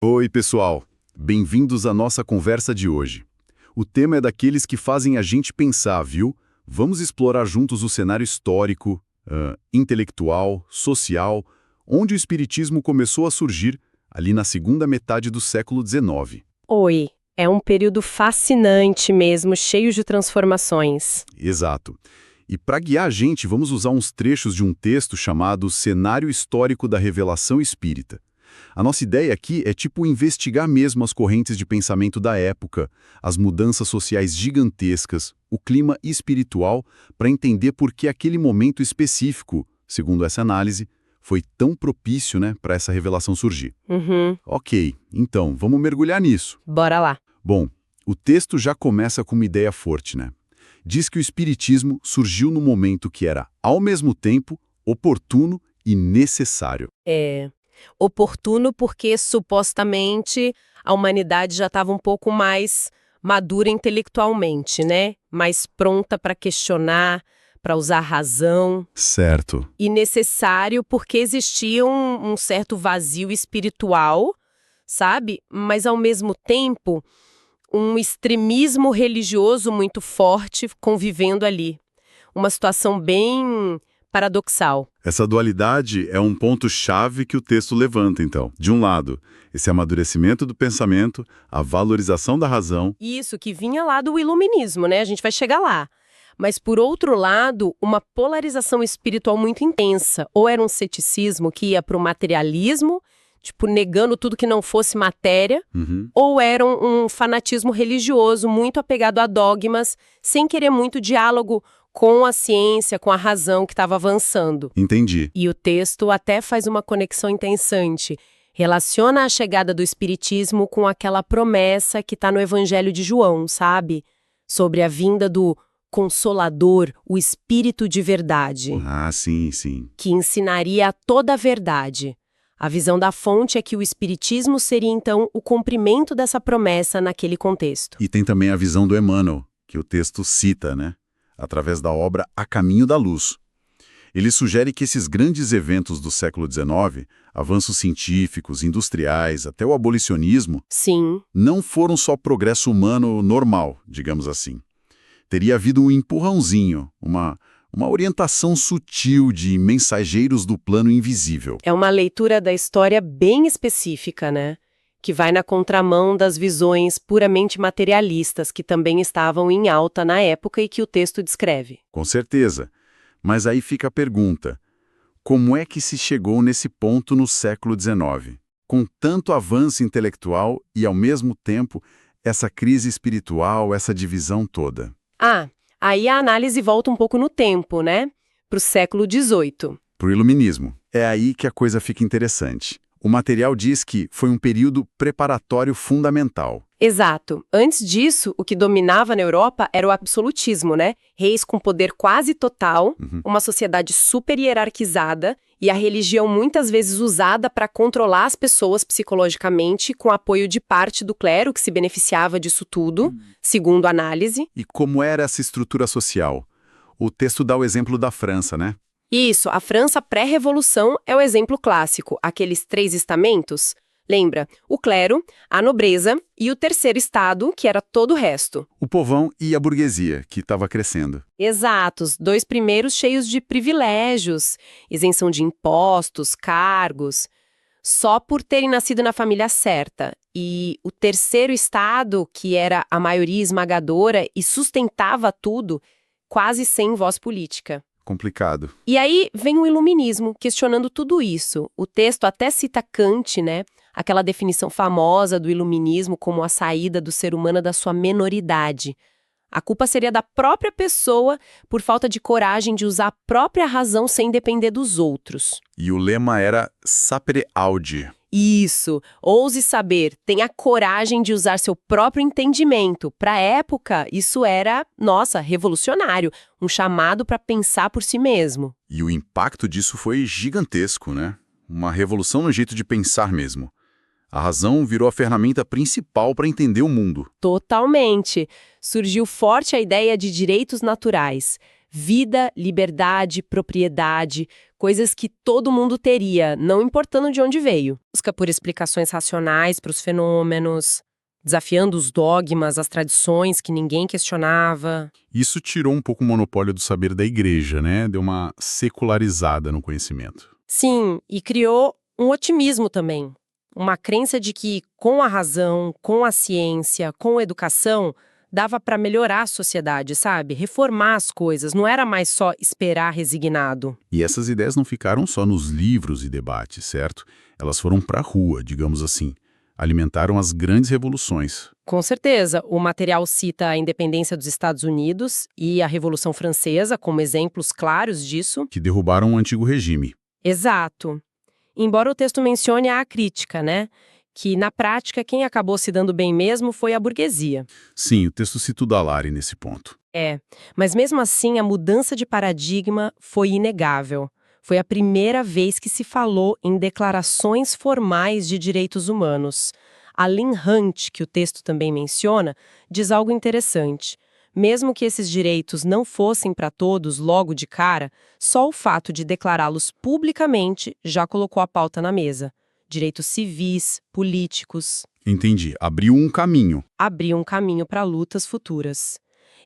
Oi, pessoal. Bem-vindos à nossa conversa de hoje. O tema é daqueles que fazem a gente pensar, viu? Vamos explorar juntos o cenário histórico, intelectual, social, onde o espiritismo começou a surgir ali na segunda metade do século XIX. Oi, é um período fascinante mesmo, cheio de transformações. Exato. E para guiar a gente, vamos usar uns trechos de um texto chamado Cenário Histórico da Revelação Espírita. A nossa ideia aqui é tipo investigar mesmo as correntes de pensamento da época, as mudanças sociais gigantescas, o clima espiritual, para entender por que aquele momento específico, segundo essa análise, foi tão propício, né, para essa revelação surgir. Ok, então, vamos mergulhar nisso. Bora lá. Bom, o texto já começa com uma ideia forte, né? Diz que o espiritismo surgiu no momento que era, ao mesmo tempo, oportuno e necessário. É oportuno porque supostamente a humanidade já estava um pouco mais madura intelectualmente, né? Mais pronta para questionar, para usar a razão. Certo. E necessário porque existia um certo vazio espiritual, sabe? Mas ao mesmo tempo um extremismo religioso muito forte convivendo ali. Uma situação bem paradoxal. Essa dualidade é um ponto-chave que o texto levanta, então. De um lado, esse amadurecimento do pensamento, a valorização da razão. Isso, que vinha lá do iluminismo, né? A gente vai chegar lá. Mas, por outro lado, uma polarização espiritual muito intensa. Ou era um ceticismo que ia para o materialismo, tipo, negando tudo que não fosse matéria, ou era um fanatismo religioso muito apegado a dogmas, sem querer muito diálogo com a ciência, com a razão que estava avançando. Entendi. E o texto até faz uma conexão interessante. Relaciona a chegada do espiritismo com aquela promessa que está no Evangelho de João, sabe? Sobre a vinda do Consolador, o Espírito de Verdade. Ah, sim, sim. Que ensinaria toda a verdade. A visão da fonte é que o espiritismo seria, então, o cumprimento dessa promessa naquele contexto. E tem também a visão do Emmanuel, que o texto cita, né? Através da obra A Caminho da Luz. Ele sugere que esses grandes eventos do século XIX, avanços científicos, industriais, até o abolicionismo, Sim. não foram só progresso humano normal, digamos assim. Teria havido um empurrãozinho, uma orientação sutil de mensageiros do plano invisível. É uma leitura da história bem específica, né? Que vai na contramão das visões puramente materialistas que também estavam em alta na época e que o texto descreve. Com certeza. Mas aí fica a pergunta: como é que se chegou nesse ponto no século XIX? Com tanto avanço intelectual e, ao mesmo tempo, essa crise espiritual, essa divisão toda. Aí a análise volta um pouco no tempo, né? Para o século XVIII. Para o iluminismo. É aí que a coisa fica interessante. O material diz que foi um período preparatório fundamental. Exato. Antes disso, o que dominava na Europa era o absolutismo, né? Reis com poder quase total, uma sociedade super hierarquizada e a religião muitas vezes usada para controlar as pessoas psicologicamente com apoio de parte do clero que se beneficiava disso tudo, segundo a análise. E como era essa estrutura social? O texto dá o exemplo da França, né? Isso, a França pré-revolução é o exemplo clássico, aqueles 3 estamentos. Lembra? O clero, a nobreza e o terceiro estado, que era todo o resto. O povão e a burguesia, que estava crescendo. Exatos, 2 primeiros cheios de privilégios, isenção de impostos, cargos, só por terem nascido na família certa. E o terceiro estado, que era a maioria esmagadora e sustentava tudo, quase sem voz política. Complicado. E aí vem o iluminismo, questionando tudo isso. O texto até cita Kant, né? Aquela definição famosa do iluminismo como a saída do ser humano da sua menoridade. A culpa seria da própria pessoa por falta de coragem de usar a própria razão sem depender dos outros. E o lema era Sapere Aude. Isso, ouse saber, tenha coragem de usar seu próprio entendimento. Para a época, isso era, nossa, revolucionário, um chamado para pensar por si mesmo. E o impacto disso foi gigantesco, né? Uma revolução no jeito de pensar mesmo. A razão virou a ferramenta principal para entender o mundo. Totalmente. Surgiu forte a ideia de direitos naturais. Vida, liberdade, propriedade, coisas que todo mundo teria, não importando de onde veio. Busca por explicações racionais para os fenômenos, desafiando os dogmas, as tradições que ninguém questionava. Isso tirou um pouco o monopólio do saber da igreja, né? Deu uma secularizada no conhecimento. Sim, e criou um otimismo também. Uma crença de que, com a razão, com a ciência, com a educação, dava para melhorar a sociedade, sabe? Reformar as coisas, não era mais só esperar resignado. E essas ideias não ficaram só nos livros e debates, certo? Elas foram para a rua, digamos assim. Alimentaram as grandes revoluções. Com certeza, o material cita a independência dos Estados Unidos e a Revolução Francesa como exemplos claros disso. Que derrubaram o antigo regime. Exato. Embora o texto mencione a crítica, né? Que, na prática, quem acabou se dando bem mesmo foi a burguesia. Sim, o texto cita o Dall'Ari nesse ponto. Mas mesmo assim, a mudança de paradigma foi inegável. Foi a primeira vez que se falou em declarações formais de direitos humanos. A Lynn Hunt, que o texto também menciona, diz algo interessante. Mesmo que esses direitos não fossem para todos logo de cara, só o fato de declará-los publicamente já colocou a pauta na mesa. Direitos civis, políticos. Entendi. Abriu um caminho. Abriu um caminho para lutas futuras.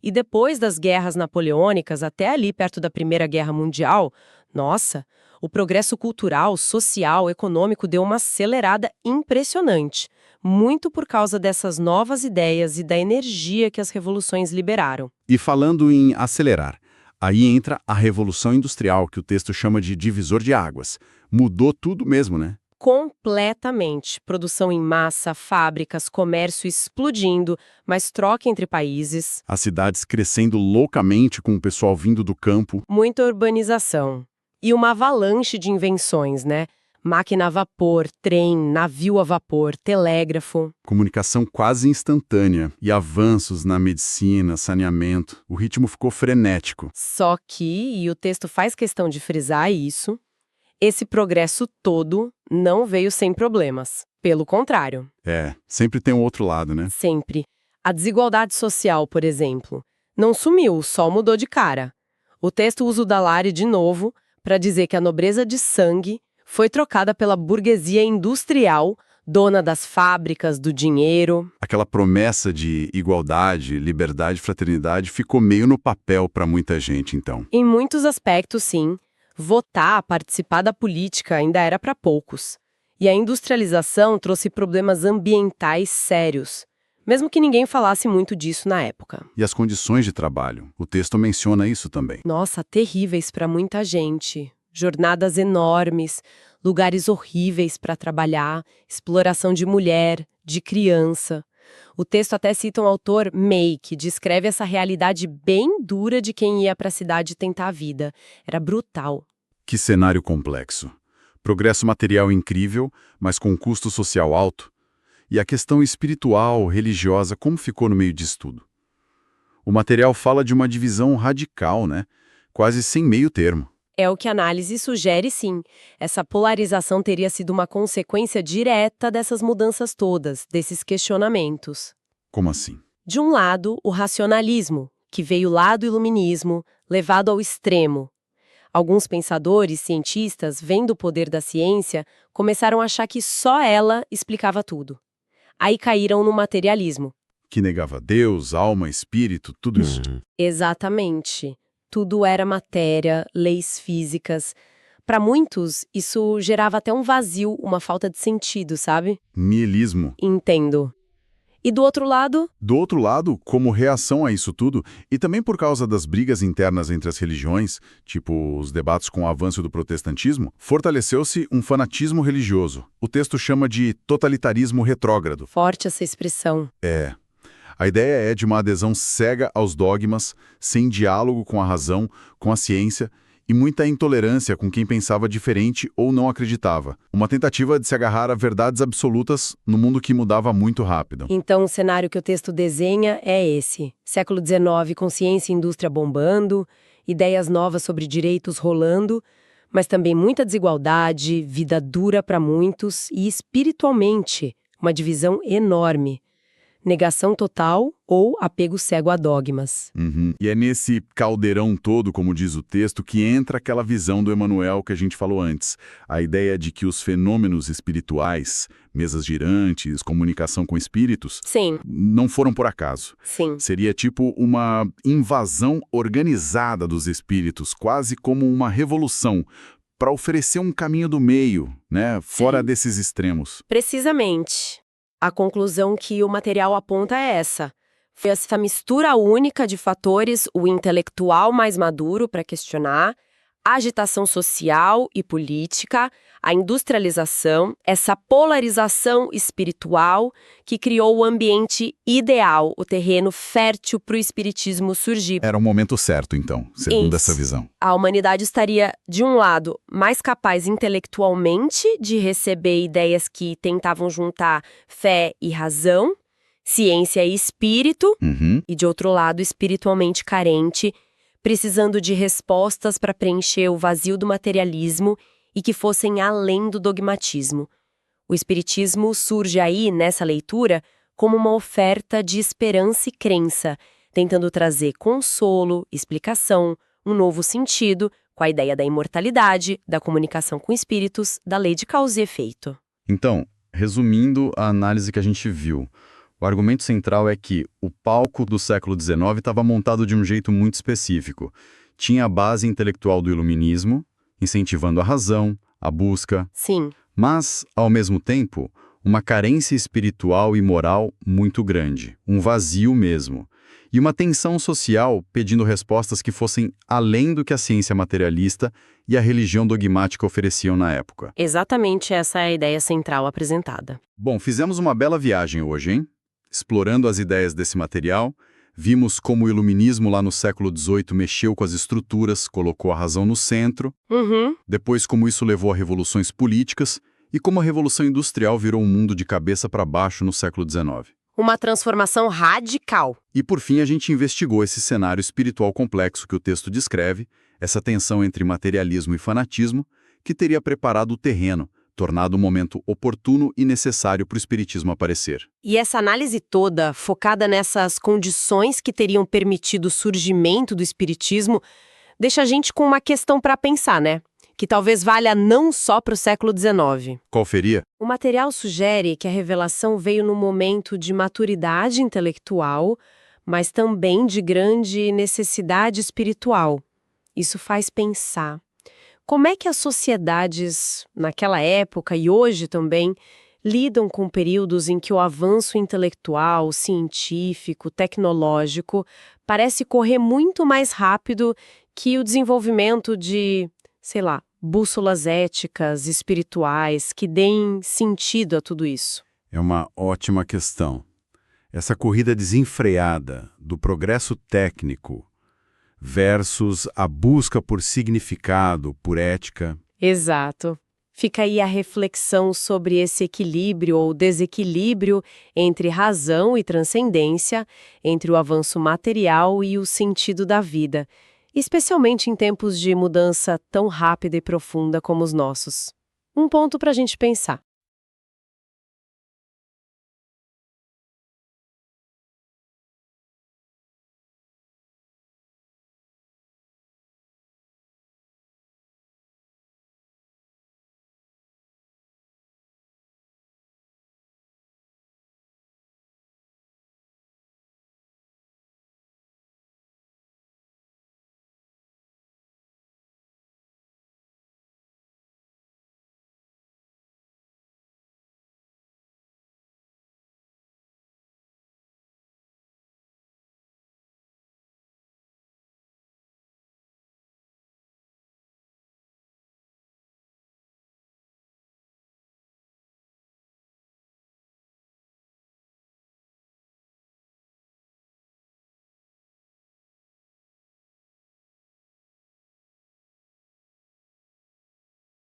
E depois das guerras napoleônicas, até ali perto da Primeira Guerra Mundial, nossa, o progresso cultural, social, econômico deu uma acelerada impressionante. Muito por causa dessas novas ideias e da energia que as revoluções liberaram. E falando em acelerar, aí entra a Revolução Industrial, que o texto chama de divisor de águas. Mudou tudo mesmo, né? Completamente. Produção em massa, fábricas, comércio explodindo, mas troca entre países. As cidades crescendo loucamente com o pessoal vindo do campo. Muita urbanização. E uma avalanche de invenções, né? Máquina a vapor, trem, navio a vapor, telégrafo. Comunicação quase instantânea e avanços na medicina, saneamento. O ritmo ficou frenético. Só que, e o texto faz questão de frisar isso, esse progresso todo não veio sem problemas. Pelo contrário. Sempre tem um outro lado, né? Sempre. A desigualdade social, por exemplo, não sumiu, só mudou de cara. O texto usa o Dall'Ari de novo para dizer que a nobreza de sangue foi trocada pela burguesia industrial, dona das fábricas, do dinheiro. Aquela promessa de igualdade, liberdade, fraternidade ficou meio no papel para muita gente, então. Em muitos aspectos, sim. Votar, participar da política ainda era para poucos. E a industrialização trouxe problemas ambientais sérios, mesmo que ninguém falasse muito disso na época. E as condições de trabalho? O texto menciona isso também. Nossa, terríveis para muita gente. Jornadas enormes, lugares horríveis para trabalhar, exploração de mulher, de criança. O texto até cita um autor, May, que descreve essa realidade bem dura de quem ia para a cidade tentar a vida. Era brutal. Que cenário complexo. Progresso material incrível, mas com custo social alto. E a questão espiritual, religiosa, como ficou no meio disso tudo? O material fala de uma divisão radical, né? Quase sem meio termo. É o que a análise sugere, sim. Essa polarização teria sido uma consequência direta dessas mudanças todas, desses questionamentos. Como assim? De um lado, o racionalismo, que veio lá do iluminismo, levado ao extremo. Alguns pensadores, cientistas, vendo o poder da ciência, começaram a achar que só ela explicava tudo. Aí caíram no materialismo. Que negava Deus, alma, espírito, tudo isso. Exatamente. Tudo era matéria, leis físicas. Para muitos, isso gerava até um vazio, uma falta de sentido, sabe? Niilismo. Entendo. E do outro lado? Do outro lado, como reação a isso tudo, e também por causa das brigas internas entre as religiões, tipo os debates com o avanço do protestantismo, fortaleceu-se um fanatismo religioso. O texto chama de totalitarismo retrógrado. Forte essa expressão. A ideia é de uma adesão cega aos dogmas, sem diálogo com a razão, com a ciência, e muita intolerância com quem pensava diferente ou não acreditava. Uma tentativa de se agarrar a verdades absolutas no mundo que mudava muito rápido. Então, o cenário que o texto desenha é esse. Século XIX, com ciência e indústria bombando, ideias novas sobre direitos rolando, mas também muita desigualdade, vida dura para muitos e, espiritualmente, uma divisão enorme. negação total ou apego cego a dogmas. Uhum. E é nesse caldeirão todo, como diz o texto, que entra aquela visão do Emmanuel que a gente falou antes. A ideia de que os fenômenos espirituais, mesas girantes, comunicação com espíritos, Sim, não foram por acaso. sim. Seria tipo uma invasão organizada dos espíritos, quase como uma revolução, para oferecer um caminho do meio, né, fora desses extremos. Precisamente. A conclusão que o material aponta é essa. Foi essa mistura única de fatores, o intelectual mais maduro para questionar, a agitação social e política, a industrialização, essa polarização espiritual que criou o ambiente ideal, o terreno fértil para o espiritismo surgir. Era o momento certo, então, segundo Isso. essa visão. A humanidade estaria, de um lado, mais capaz intelectualmente de receber ideias que tentavam juntar fé e razão, ciência e espírito, Uhum. e de outro lado, espiritualmente carente, precisando de respostas para preencher o vazio do materialismo e que fossem além do dogmatismo. O espiritismo surge aí, nessa leitura, como uma oferta de esperança e crença, tentando trazer consolo, explicação, um novo sentido, com a ideia da imortalidade, da comunicação com espíritos, da lei de causa e efeito. Então, resumindo a análise que a gente viu, o argumento central é que o palco do século XIX estava montado de um jeito muito específico. Tinha a base intelectual do iluminismo, incentivando a razão, a busca, Sim, mas, ao mesmo tempo, uma carência espiritual e moral muito grande, um vazio mesmo, e uma tensão social pedindo respostas que fossem além do que a ciência materialista e a religião dogmática ofereciam na época. exatamente essa é a ideia central apresentada. Bom, fizemos uma bela viagem hoje, hein? Explorando as ideias desse material, vimos como o iluminismo lá no século XVIII mexeu com as estruturas, colocou a razão no centro, Uhum. depois como isso levou a revoluções políticas e como a Revolução Industrial virou um mundo de cabeça para baixo no século XIX. Uma transformação radical. E por fim a gente investigou esse cenário espiritual complexo que o texto descreve, essa tensão entre materialismo e fanatismo, que teria preparado o terreno, tornado um momento oportuno e necessário para o espiritismo aparecer. E essa análise toda, focada nessas condições que teriam permitido o surgimento do espiritismo, deixa a gente com uma questão para pensar, né? Que talvez valha não só para o século XIX. Qual seria? O material sugere que a revelação veio num momento de maturidade intelectual, mas também de grande necessidade espiritual. Isso faz pensar. Como é que as sociedades, naquela época e hoje também, lidam com períodos em que o avanço intelectual, científico, tecnológico parece correr muito mais rápido que o desenvolvimento de, sei lá, bússolas éticas, espirituais, que deem sentido a tudo isso? É uma ótima questão. Essa corrida desenfreada do progresso técnico versus a busca por significado, por ética. Exato. Fica aí a reflexão sobre esse equilíbrio ou desequilíbrio entre razão e transcendência, entre o avanço material e o sentido da vida, especialmente em tempos de mudança tão rápida e profunda como os nossos. Um ponto para a gente pensar.